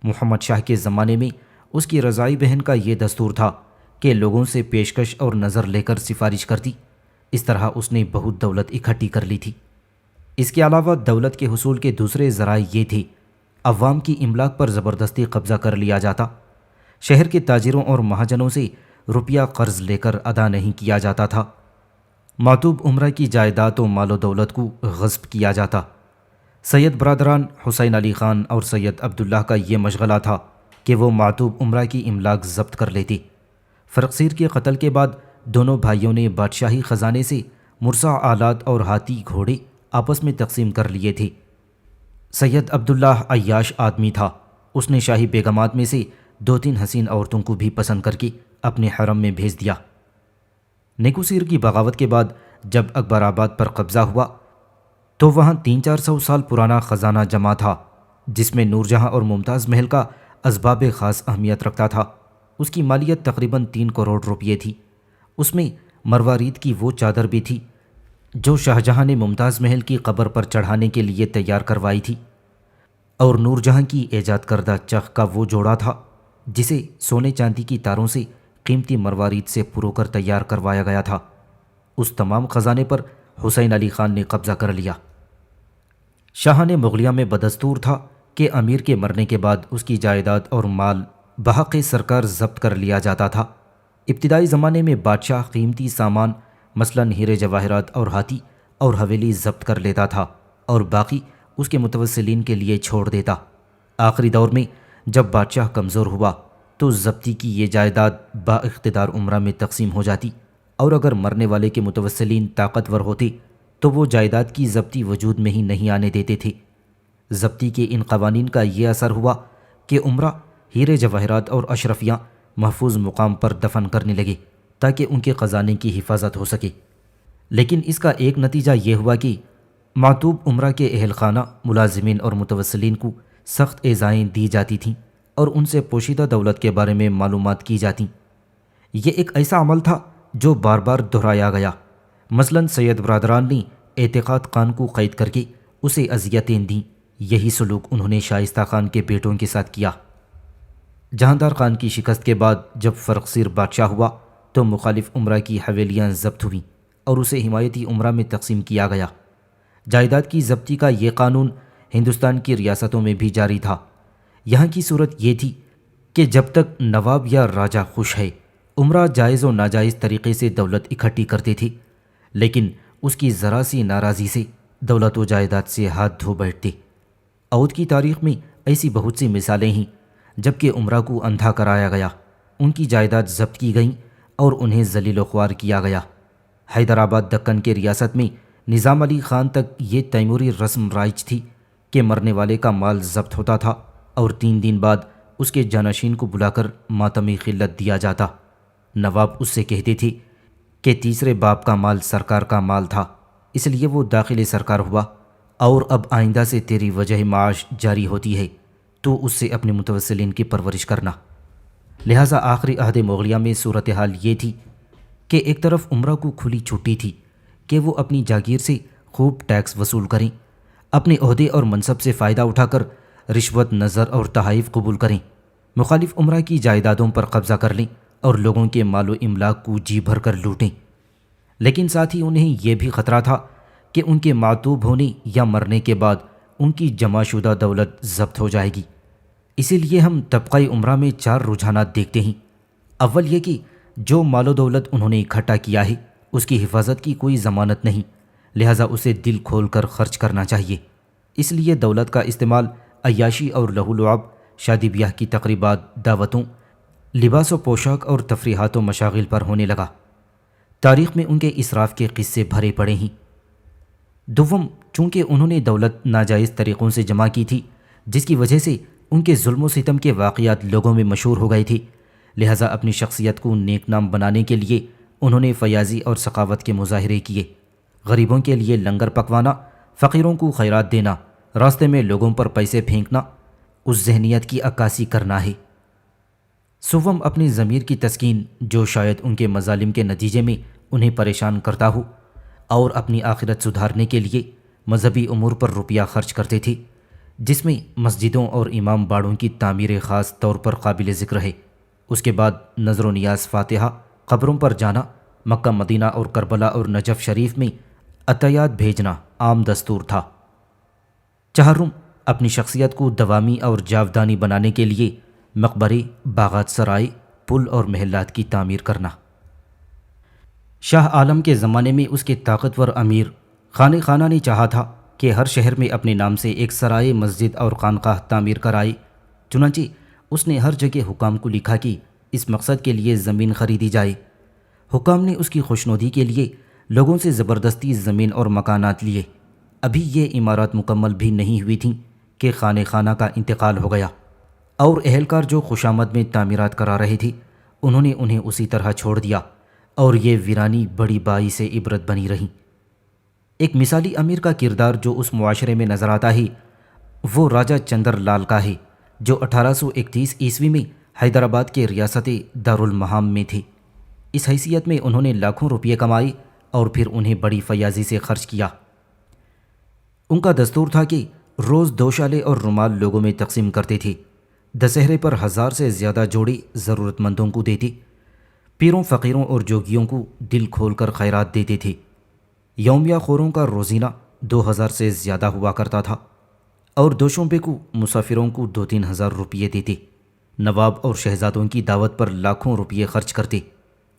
محمد شاہ کے زمانے میں اس کی رضائی بہن کا یہ دستور تھا کہ لوگوں سے پیشکش اور نظر لے کر سفارش کرتی۔ اس طرح اس نے بہت دولت اکٹھی کر لی تھی۔ اس کے علاوہ دولت کے حصول کے دوسرے ذرائع یہ تھے: عوام کی املاک پر زبردستی قبضہ کر لیا جاتا، شہر کے تاجروں اور مہاجنوں سے روپیہ قرض لے کر ادا نہیں کیا جاتا تھا، معتوب عمرہ کی جائیداد و مال و دولت کو غصب کیا جاتا۔ سید برادران حسین علی خان اور سید عبداللہ کا یہ مشغلہ تھا کہ وہ معتوب عمرہ کی املاک ضبط کر لیتے۔ فرخزیر کے قتل کے بعد دونوں بھائیوں نے بادشاہی خزانے سے مرصع آلات اور ہاتھی گھوڑے آپس میں تقسیم کر لیے تھے۔ سید عبداللہ عیاش آدمی تھا، اس نے شاہی بیگمات میں سے 2-3 حسین عورتوں کو بھی پسند کر کے اپنے حرم میں بھیج دیا۔ نیکوسیر کی بغاوت کے بعد جب اکبر آباد پر قبضہ ہوا تو وہاں 300-400 سال پرانا خزانہ جمع تھا، جس میں نور جہاں اور ممتاز محل کا اسباب خاص اہمیت رکھتا تھا۔ اس کی مالیت تقریباً 3 کروڑ روپے تھی۔ اس میں مروارید کی وہ چادر بھی تھی جو شاہجہاں نے ممتاز محل کی قبر پر چڑھانے کے لیے تیار کروائی تھی، اور نور جہاں کی ایجاد کردہ چرخ کا وہ جوڑا تھا جسے سونے چاندی کی تاروں سے قیمتی مروارید سے پرو کر تیار کروایا گیا تھا۔ اس تمام خزانے پر حسین علی خان نے قبضہ کر لیا۔ شاہ نے مغلیہ میں بدستور تھا کہ امیر کے مرنے کے بعد اس کی جائیداد اور مال بحق سرکار ضبط کر لیا جاتا تھا۔ ابتدائی زمانے میں بادشاہ قیمتی سامان مثلاً ہیرے جواہرات اور ہاتھی اور حویلی ضبط کر لیتا تھا اور باقی اس کے متوسلین کے لیے چھوڑ دیتا۔ آخری دور میں جب بادشاہ کمزور ہوا تو ضبطی کی یہ جائیداد با اقتدار امراء میں تقسیم ہو جاتی، اور اگر مرنے والے کے متوسلین طاقتور ہوتے تو وہ جائیداد کی ضبطی وجود میں ہی نہیں آنے دیتے تھے۔ ضبطی کے ان قوانین کا یہ اثر ہوا کہ امراء ہیرے جواہرات اور اشرفیاں محفوظ مقام پر دفن کرنے لگے تاکہ ان کے خزانے کی حفاظت ہو سکے۔ لیکن اس کا ایک نتیجہ یہ ہوا کہ معتوب امراء کے اہل خانہ ملازمین اور متوسلین کو سخت ایذائیں دی جاتی تھیں اور ان سے پوشیدہ دولت کے بارے میں معلومات کی جاتیں۔ یہ ایک ایسا عمل تھا جو بار بار دہرایا گیا۔ مثلاً سید برادران نے اعتقاد خان کو قید کر کے اسے اذیتیں دیں۔ یہی سلوک انہوں نے شائستہ خان کے بیٹوں کے ساتھ کیا۔ جہاندار خان کی شکست کے بعد جب فرخزیر بادشاہ ہوا تو مخالف امراء کی حویلیاں ضبط ہوئیں اور اسے حمایتی امراء میں تقسیم کیا گیا۔ جائیداد کی ضبطی کا یہ قانون ہندوستان کی ریاستوں میں بھی جاری تھا۔ یہاں کی صورت یہ تھی کہ جب تک نواب یا راجہ خوش ہے، امراء جائز و ناجائز طریقے سے دولت اکٹھی کرتے تھے، لیکن اس کی ذرا سی ناراضی سے دولت و جائیداد سے ہاتھ دھو بیٹھتے۔ اودھ کی تاریخ میں ایسی بہت سی مثالیں ہیں جبکہ امراء کو اندھا کرایا گیا، ان کی جائیداد ضبط کی گئیں اور انہیں ذلیل و خوار کیا گیا۔ حیدرآباد دکن کے ریاست میں نظام علی خان تک یہ تیموری رسم رائج تھی کہ مرنے والے کا مال ضبط ہوتا تھا اور 3 دن بعد اس کے جانشین کو بلا کر ماتمی خلت دیا جاتا۔ نواب اس سے کہتے تھے کہ تیسرے باپ کا مال سرکار کا مال تھا، اس لیے وہ داخل سرکار ہوا، اور اب آئندہ سے تیری وجہ معاش جاری ہوتی ہے، تو اس سے اپنے متوسلین کی پرورش کرنا۔ لہٰذا آخری عہد مغلیہ میں صورتحال یہ تھی کہ ایک طرف امراء کو کھلی چھٹی تھی کہ وہ اپنی جاگیر سے خوب ٹیکس وصول کریں، اپنے عہدے اور منصب سے فائدہ اٹھا کر رشوت نظر اور تحائف قبول کریں، مخالف امراء کی جائیدادوں پر قبضہ کر لیں اور لوگوں کے مال و املاک کو جی بھر کر لوٹیں۔ لیکن ساتھ ہی انہیں یہ بھی خطرہ تھا کہ ان کے معتوب ہونے یا مرنے کے بعد ان کی جمع شدہ دولت ضبط ہو جائے گی۔ اسی لیے ہم طبقہ امراء میں 4 رجحانات دیکھتے ہیں۔ اول یہ کہ جو مال و دولت انہوں نے اکٹھا کیا ہے اس کی حفاظت کی کوئی ضمانت نہیں، لہٰذا اسے دل کھول کر خرچ کرنا چاہیے۔ اس لیے دولت کا استعمال عیاشی اور لہو و لعب، شادی بیاہ کی تقریبات، دعوتوں، لباس و پوشاک اور تفریحات و مشاغل پر ہونے لگا۔ تاریخ میں ان کے اسراف کے قصے بھرے پڑے ہیں۔ دوم، چونکہ انہوں نے دولت ناجائز طریقوں سے جمع کی تھی جس کی وجہ سے ان کے ظلم و ستم کے واقعات لوگوں میں مشہور ہو گئے تھے، لہٰذا اپنی شخصیت کو نیک نام بنانے کے لیے انہوں نے فیاضی اور سخاوت کے مظاہرے کیے۔ غریبوں کے لیے لنگر پکوانا، فقیروں کو خیرات دینا، راستے میں لوگوں پر پیسے پھینکنا، اس ذہنیت کی عکاسی کرنا ہے۔ سوم، اپنی ضمیر کی تسکین جو شاید ان کے مظالم کے نتیجے میں انہیں پریشان کرتا ہو، اور اپنی آخرت سدھارنے کے لیے مذہبی امور پر روپیہ خرچ کرتے تھے، جس میں مسجدوں اور امام باڑوں کی تعمیر خاص طور پر قابل ذکر ہے۔ اس کے بعد نظر و نیاز فاتحہ، قبروں پر جانا، مکہ مدینہ اور کربلا اور نجف شریف میں عطیات بھیجنا عام دستور تھا۔ چہارم، اپنی شخصیت کو دوامی اور جاودانی بنانے کے لیے مقبرے، باغات سرائے، پل اور محلات کی تعمیر کرنا۔ شاہ عالم کے زمانے میں اس کے طاقتور امیر خانِ خانہ نے چاہا تھا کہ ہر شہر میں اپنے نام سے ایک سرائے، مسجد اور خانقاہ تعمیر کرائے۔ چنانچہ اس نے ہر جگہ حکام کو لکھا کہ اس مقصد کے لیے زمین خریدی جائے۔ حکام نے اس کی خوشنودی کے لیے لوگوں سے زبردستی زمین اور مکانات لیے۔ ابھی یہ عمارات مکمل بھی نہیں ہوئی تھیں کہ خانِ خانہ کا انتقال ہو گیا، اور اہلکار جو خوشامد میں تعمیرات کرا رہے تھے انہوں نے انہیں اسی طرح چھوڑ دیا، اور یہ ویرانی بڑی باعث عبرت بنی رہی۔ ایک مثالی امیر کا کردار جو اس معاشرے میں نظر آتا ہے وہ راجہ چندر لال کا ہے، جو 1831 عیسوی میں حیدرآباد کے ریاست دارالمحام میں تھے۔ اس حیثیت میں انہوں نے لاکھوں روپے کمائے اور پھر انہیں بڑی فیاضی سے خرچ کیا۔ ان کا دستور تھا کہ روز دوشالے اور رومال لوگوں میں تقسیم کرتے تھے۔ دسہرے پر 1000 سے زیادہ جوڑے ضرورت مندوں کو دیتے، پیروں فقیروں اور جوگیوں کو دل کھول کر خیرات دیتے تھے۔ یومیہ خوروں کا روزینہ 2000 سے زیادہ ہوا کرتا تھا اور دوشنبے کو مسافروں کو 2-3 ہزار روپے دیتے۔ نواب اور شہزادوں کی دعوت پر لاکھوں روپے خرچ کرتے۔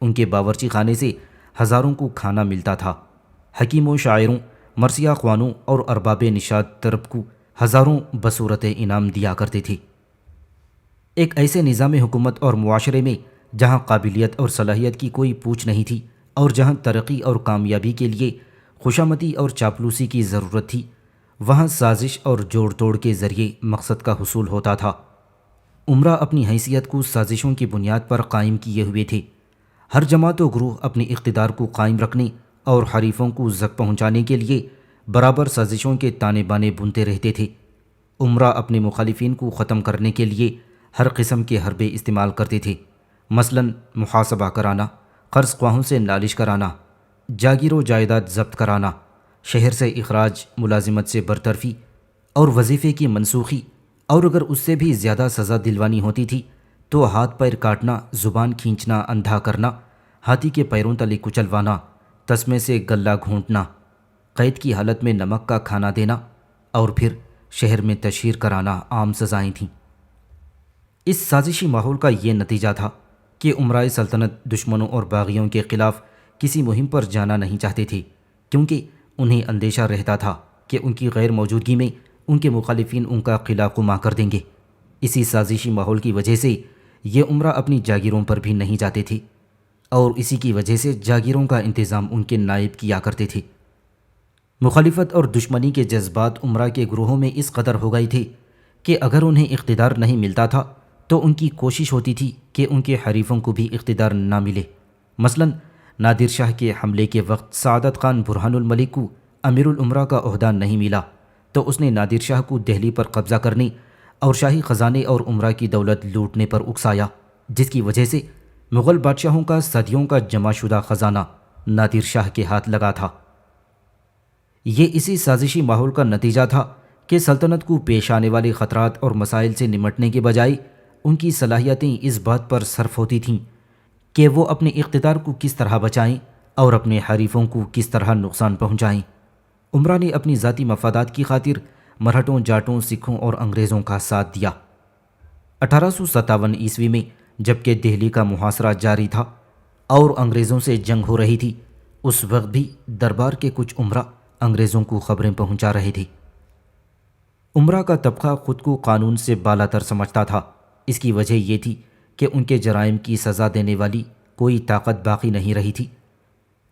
ان کے باورچی خانے سے ہزاروں کو کھانا ملتا تھا۔ حکیموں، شاعروں، مرثیہ خوانوں اور ارباب نشاد طرب کو ہزاروں بصورت انعام دیا کرتے تھے۔ ایک ایسے نظام حکومت اور معاشرے میں جہاں قابلیت اور صلاحیت کی کوئی پوچھ نہیں تھی اور جہاں ترقی اور کامیابی کے لیے خوشامدی اور چاپلوسی کی ضرورت تھی، وہاں سازش اور جوڑ توڑ کے ذریعے مقصد کا حصول ہوتا تھا۔ امراء اپنی حیثیت کو سازشوں کی بنیاد پر قائم کیے ہوئے تھے۔ ہر جماعت و گروہ اپنے اقتدار کو قائم رکھنے اور حریفوں کو زک پہنچانے کے لیے برابر سازشوں کے تانے بانے بنتے رہتے تھے۔ امراء اپنے مخالفین کو ختم کرنے کے لیے ہر قسم کے حربے استعمال کرتے تھے، مثلاً محاسبہ کرانا، قرض خواہوں سے نالش کرانا، جاگیر و جائیداد ضبط کرانا، شہر سے اخراج، ملازمت سے برطرفی اور وظیفے کی منسوخی، اور اگر اس سے بھی زیادہ سزا دلوانی ہوتی تھی تو ہاتھ پیر کاٹنا، زبان کھینچنا، اندھا کرنا، ہاتھی کے پیروں تلے کچلوانا، تسمے سے گلا گھونٹنا، قید کی حالت میں نمک کا کھانا دینا اور پھر شہر میں تشہیر کرانا عام سزائیں تھیں۔ اس سازشی ماحول کا یہ نتیجہ تھا کہ امرائے سلطنت دشمنوں اور باغیوں کے خلاف کسی مہم پر جانا نہیں چاہتے تھے، کیونکہ انہیں اندیشہ رہتا تھا کہ ان کی غیر موجودگی میں ان کے مخالفین ان کا قلعہ قمع کر دیں گے۔ اسی سازشی ماحول کی وجہ سے یہ امراء اپنی جاگیروں پر بھی نہیں جاتے تھے اور اسی کی وجہ سے جاگیروں کا انتظام ان کے نائب کیا کرتے تھے۔ مخالفت اور دشمنی کے جذبات امراء کے گروہوں میں اس قدر ہو گئے تھے کہ اگر انہیں اقتدار نہیں ملتا تھا تو ان کی کوشش ہوتی تھی کہ ان کے حریفوں کو بھی اقتدار نہ ملے۔ مثلاً نادر شاہ کے حملے کے وقت سعادت خان برہان الملک کو امیر الامراء کا عہدہ نہیں ملا تو اس نے نادر شاہ کو دہلی پر قبضہ کرنے اور شاہی خزانے اور امراء کی دولت لوٹنے پر اکسایا، جس کی وجہ سے مغل بادشاہوں کا صدیوں کا جمع شدہ خزانہ نادر شاہ کے ہاتھ لگا تھا۔ یہ اسی سازشی ماحول کا نتیجہ تھا کہ سلطنت کو پیش آنے والے خطرات اور مسائل سے نمٹنے کے بجائے ان کی صلاحیتیں اس بات پر صرف ہوتی تھیں کہ وہ اپنے اقتدار کو کس طرح بچائیں اور اپنے حریفوں کو کس طرح نقصان پہنچائیں۔ امراء نے اپنی ذاتی مفادات کی خاطر مرہٹوں، جاٹوں، سکھوں اور انگریزوں کا ساتھ دیا۔ 1857 عیسوی میں جبکہ دہلی کا محاصرہ جاری تھا اور انگریزوں سے جنگ ہو رہی تھی، اس وقت بھی دربار کے کچھ امراء انگریزوں کو خبریں پہنچا رہے تھے۔ امراء کا طبقہ خود کو قانون سے بالا تر سمجھتا تھا۔ اس کی وجہ یہ تھی کہ ان کے جرائم کی سزا دینے والی کوئی طاقت باقی نہیں رہی تھی۔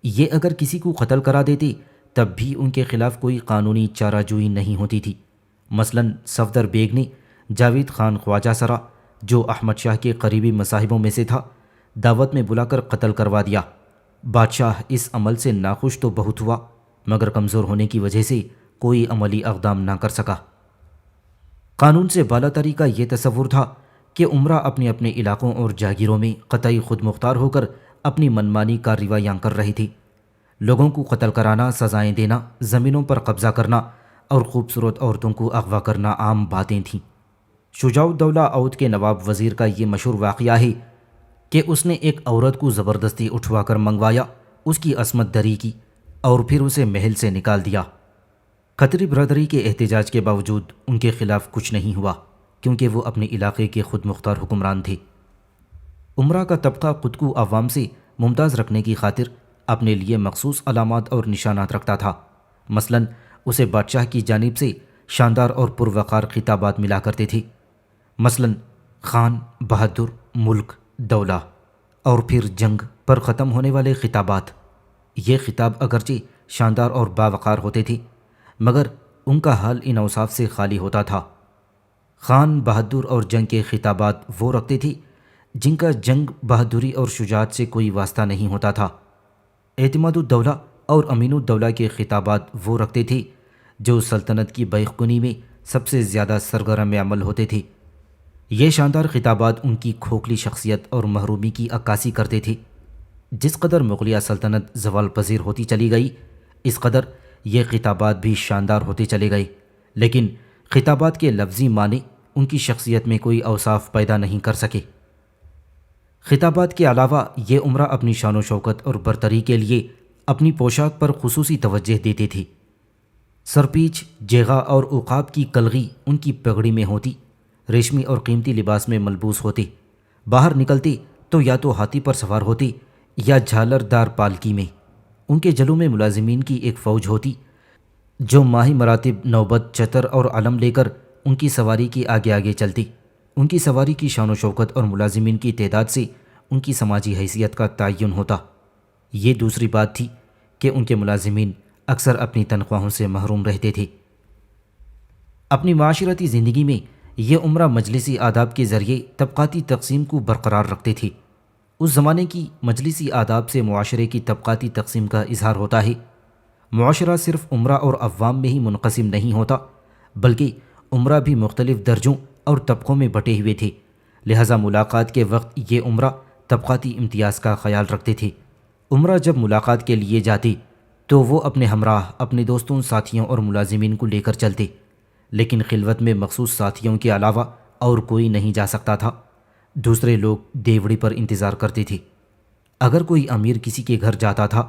یہ اگر کسی کو قتل کرا دیتے تب بھی ان کے خلاف کوئی قانونی چارہ جوئی نہیں ہوتی تھی۔ مثلاً صفدر بیگ نے جاوید خان خواجہ سرا، جو احمد شاہ کے قریبی مصاحبوں میں سے تھا، دعوت میں بلا کر قتل کروا دیا۔ بادشاہ اس عمل سے ناخوش تو بہت ہوا، مگر کمزور ہونے کی وجہ سے کوئی عملی اقدام نہ کر سکا۔ قانون سے بالاتری کا یہ تصور تھا کہ امراء اپنے اپنے علاقوں اور جاگیروں میں قطعی خود مختار ہو کر اپنی منمانی کارروائیاں کر رہے تھے۔ لوگوں کو قتل کرانا، سزائیں دینا، زمینوں پر قبضہ کرنا اور خوبصورت عورتوں کو اغوا کرنا عام باتیں تھیں۔ شجاع الدولہ اودھ کے نواب وزیر کا یہ مشہور واقعہ ہے کہ اس نے ایک عورت کو زبردستی اٹھوا کر منگوایا، اس کی عصمت دری کی اور پھر اسے محل سے نکال دیا۔ کھتری برادری کے احتجاج کے باوجود ان کے خلاف کچھ نہیں ہوا، کیونکہ وہ اپنے علاقے کے خود مختار حکمران تھے۔ امراء کا طبقہ خود کو عوام سے ممتاز رکھنے کی خاطر اپنے لیے مخصوص علامات اور نشانات رکھتا تھا۔ مثلاً اسے بادشاہ کی جانب سے شاندار اور پروقار خطابات ملا کرتے تھے، مثلاً خان، بہادر، ملک، دولہ، اور پھر جنگ پر ختم ہونے والے خطابات۔ یہ خطاب اگرچہ شاندار اور باوقار ہوتے تھے، مگر ان کا حال ان اوصاف سے خالی ہوتا تھا۔ خان، بہادر اور جنگ کے خطابات وہ رکھتے تھے جن کا جنگ، بہادری اور شجاعت سے کوئی واسطہ نہیں ہوتا تھا۔ اعتماد الدولہ اور امین الدولہ کے خطابات وہ رکھتے تھے جو سلطنت کی بیخ کنی میں سب سے زیادہ سرگرم عمل ہوتے تھے۔ یہ شاندار خطابات ان کی کھوکھلی شخصیت اور محرومی کی عکاسی کرتے تھے۔ جس قدر مغلیہ سلطنت زوال پذیر ہوتی چلی گئی، اس قدر یہ خطابات بھی شاندار ہوتے چلے گئے، لیکن خطابات کے لفظی معنی ان کی شخصیت میں کوئی اوصاف پیدا نہیں کر سکے۔ خطابات کے علاوہ یہ امرا اپنی شان و شوکت اور برتری کے لیے اپنی پوشاک پر خصوصی توجہ دیتے تھے۔ سرپیچ، جیغا اور عقاب کی کلغی ان کی پگڑی میں ہوتی، ریشمی اور قیمتی لباس میں ملبوس ہوتے، باہر نکلتے تو یا تو ہاتھی پر سوار ہوتے یا جھالر دار پالکی میں۔ ان کے جلوں میں ملازمین کی ایک فوج ہوتی جو ماہی مراتب، نوبت، چتر اور علم لے کر ان کی سواری کے آگے آگے چلتی۔ ان کی سواری کی شان و شوکت اور ملازمین کی تعداد سے ان کی سماجی حیثیت کا تعین ہوتا۔ یہ دوسری بات تھی کہ ان کے ملازمین اکثر اپنی تنخواہوں سے محروم رہتے تھے۔ اپنی معاشرتی زندگی میں یہ امرا مجلسی آداب کے ذریعے طبقاتی تقسیم کو برقرار رکھتے تھے۔ اس زمانے کی مجلسی آداب سے معاشرے کی طبقاتی تقسیم کا اظہار ہوتا ہے۔ معاشرہ صرف امرا اور عوام میں ہی منقسم نہیں ہوتا، بلکہ امرا بھی مختلف درجوں اور طبقوں میں بٹے ہوئے تھے، لہذا ملاقات کے وقت یہ امرا طبقاتی امتیاز کا خیال رکھتے تھے۔ امرا جب ملاقات کے لیے جاتے تو وہ اپنے ہمراہ، اپنے دوستوں، ساتھیوں اور ملازمین کو لے کر چلتے، لیکن خلوت میں مخصوص ساتھیوں کے علاوہ اور کوئی نہیں جا سکتا تھا۔ دوسرے لوگ دیوڑی پر انتظار کرتے تھے۔ اگر کوئی امیر کسی کے گھر جاتا تھا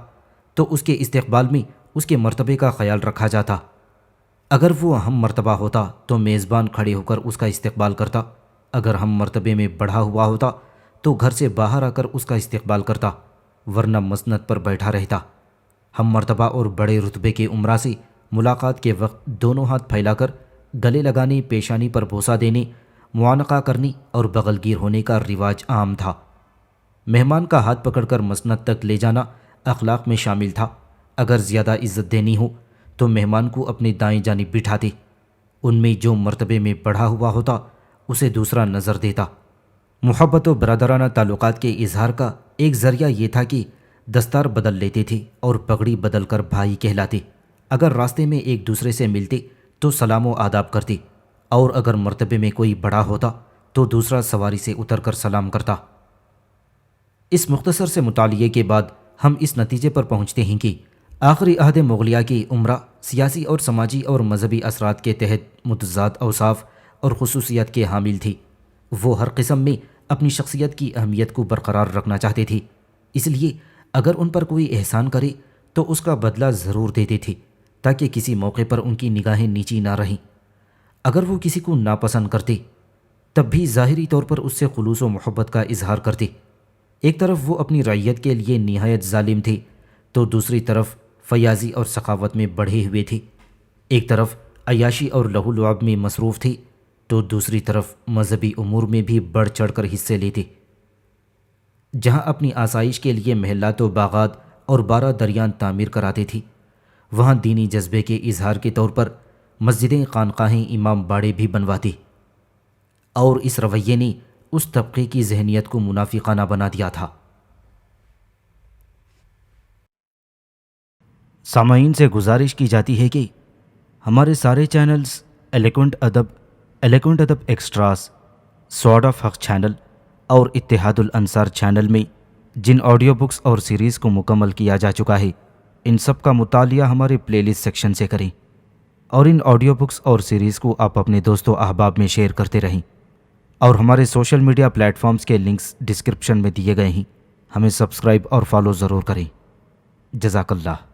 تو اس کے استقبال میں اس کے مرتبے کا خیال رکھا جاتا۔ اگر وہ ہم مرتبہ ہوتا تو میزبان کھڑے ہو کر اس کا استقبال کرتا، اگر ہم مرتبے میں بڑھا ہوا ہوتا تو گھر سے باہر آ کر اس کا استقبال کرتا، ورنہ مسند پر بیٹھا رہتا۔ ہم مرتبہ اور بڑے رتبے کے امرا سے ملاقات کے وقت دونوں ہاتھ پھیلا کر گلے لگانے، پیشانی پر بوسہ دینے، معانقہ کرنے اور بغل گیر ہونے کا رواج عام تھا۔ مہمان کا ہاتھ پکڑ کر مسند تک لے جانا اخلاق میں شامل تھا۔ اگر زیادہ عزت دینی ہو تو مہمان کو اپنے دائیں جانب بٹھاتے، ان میں جو مرتبے میں بڑھا ہوا ہوتا اسے دوسرا نظر دیتا۔ محبت و برادرانہ تعلقات کے اظہار کا ایک ذریعہ یہ تھا کہ دستار بدل لیتے تھے اور پگڑی بدل کر بھائی کہلاتے۔ اگر راستے میں ایک دوسرے سے ملتے تو سلام و آداب کرتے، اور اگر مرتبے میں کوئی بڑا ہوتا تو دوسرا سواری سے اتر کر سلام کرتا۔ اس مختصر سے مطالعے کے بعد ہم اس نتیجے پر پہنچتے ہیں کہ آخری عہد مغلیہ کی امرا سیاسی اور سماجی اور مذہبی اثرات کے تحت متضاد اوصاف اور خصوصیات کے حامل تھی۔ وہ ہر قسم میں اپنی شخصیت کی اہمیت کو برقرار رکھنا چاہتے تھے، اس لیے اگر ان پر کوئی احسان کرے تو اس کا بدلہ ضرور دیتے تھے تاکہ کسی موقع پر ان کی نگاہیں نیچی نہ رہیں۔ اگر وہ کسی کو ناپسند کرتے تب بھی ظاہری طور پر اس سے خلوص و محبت کا اظہار کرتے۔ ایک طرف وہ اپنی رعیت کے لیے نہایت ظالم تھے تو دوسری طرف فیاضی اور سخاوت میں بڑھے ہوئے تھے۔ ایک طرف عیاشی اور لہو لعب میں مصروف تھے تو دوسری طرف مذہبی امور میں بھی بڑھ چڑھ کر حصے لیتے۔ جہاں اپنی آسائش کے لیے محلات و باغات اور 12 دریان تعمیر کراتے تھے، وہاں دینی جذبے کے اظہار کے طور پر مسجدیں، خانقاہیں، امام باڑے بھی بنواتے، اور اس رویے نے اس طبقے کی ذہنیت کو منافقانہ بنا دیا تھا۔ سامعین سے گزارش کی جاتی ہے کہ ہمارے سارے چینلز ایلیکونٹ ادب ایکسٹراز، سواد آف حق چینل اور اتحاد الانصار چینل میں جن آڈیو بکس اور سیریز کو مکمل کیا جا چکا ہے، ان سب کا مطالعہ ہمارے پلے لسٹ سیکشن سے کریں، اور ان آڈیو بکس اور سیریز کو آپ اپنے دوست و احباب میں شیئر کرتے رہیں، اور ہمارے سوشل میڈیا پلیٹ فارمز کے لنکس ڈسکرپشن میں دیے گئے ہیں۔ ہمیں سبسکرائب اور فالو ضرور کریں۔ جزاک اللہ۔